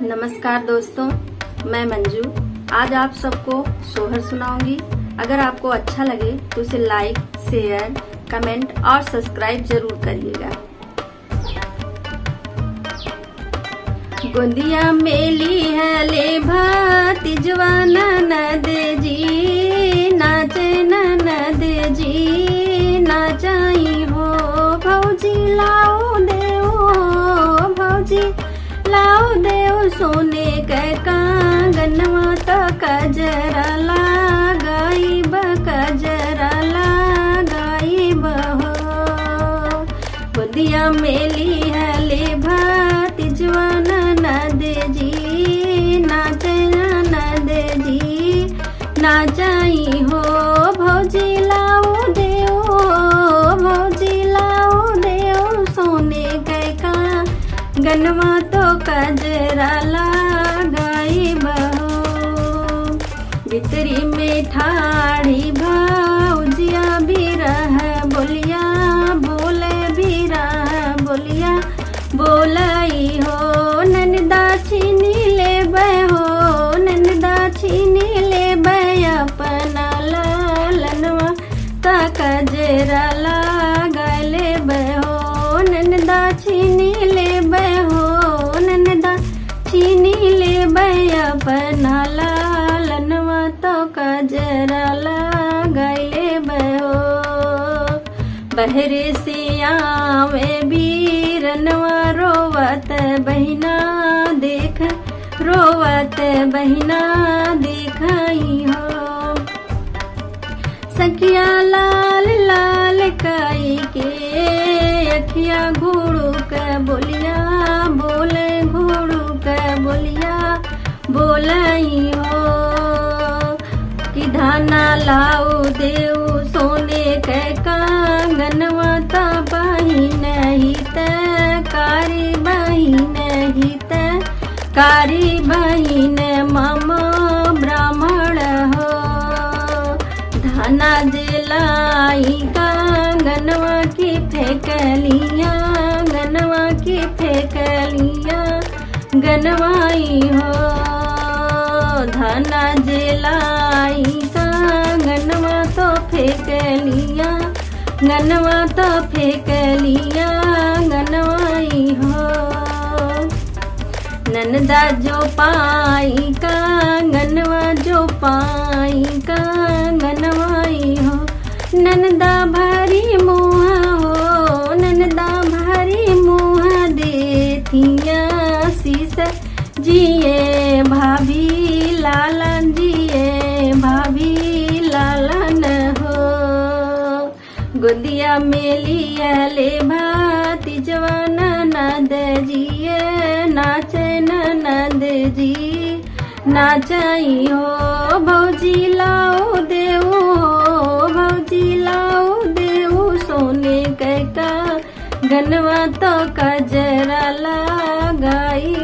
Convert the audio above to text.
नमस्कार दोस्तों, मैं मंजू आज आप सबको सोहर सुनाऊंगी। अगर आपको अच्छा लगे तो उसे लाइक, शेयर, कमेंट और सब्सक्राइब जरूर करिएगा। गोंदिया मेली है ले भतीजवा ननद जी, नाचे ननद जी नाचाई हो। भौजी लाओ देओ, भौजी लाओ देओ सोने के कंगनवा तो कजरा लगाई ब, कजरा लगाई बहो। गोदिया मेली है ले भतीजवा ननद जी, नाचे ननद जी नाचाई हो। भौजी लाओ देओ, भौजी लाओ देओ सोने के कंगनवा तो कजरा लगाई बहो। भितरी में ठाड़ी भौजिया बिरह बोलिया, बोले बिरह बोलिया बोलाई हो। ननदा छीनी ले हो, ननदा छीनी ले अपना लालनवा ता कजरा लगाले बहो। ननदा छीनी ले हो, ननदा छीनी ले अपना लालनवा तो कजरा लगाले बहो। बहरे से आवे बीरनवा रोवत बहिना देख, रोवत बहिना दिखाई हो। सखिया लाल लाल काई के अखिया घोड़ू के बोलिया, बोले घोड़ू के बोलिया बोलाई हो। कि धाना लाओ देऊ सोने के कंगनवा ता बहिन हित, कारी बहिन हित, कारी बहिन मम ब्राह्मण हो। धाना जलाई कंगनवा की फेंकलिया, गनवा की फेंकलिया गनवाई हो। धाना जलाई कंगनवा तो फेंकलिया, गनवा तो फेंकलिया गनवाई हो। ननदा जो पाई कंगनवा, जो पाई कंगनवाई हो। ननदा भारी मुहा हो, ननदा भारी मुहा देथिया शीस जिए भाभी लालन, जिए भाभी लालन हो। गोदिया मेली ले भतीजवा ननद जिए, नाचे ननद जी नाचाई हो। भौजी लाओ देओ, भौजी लाओ देओ सोने के कंगनवा तो कजरा लगाई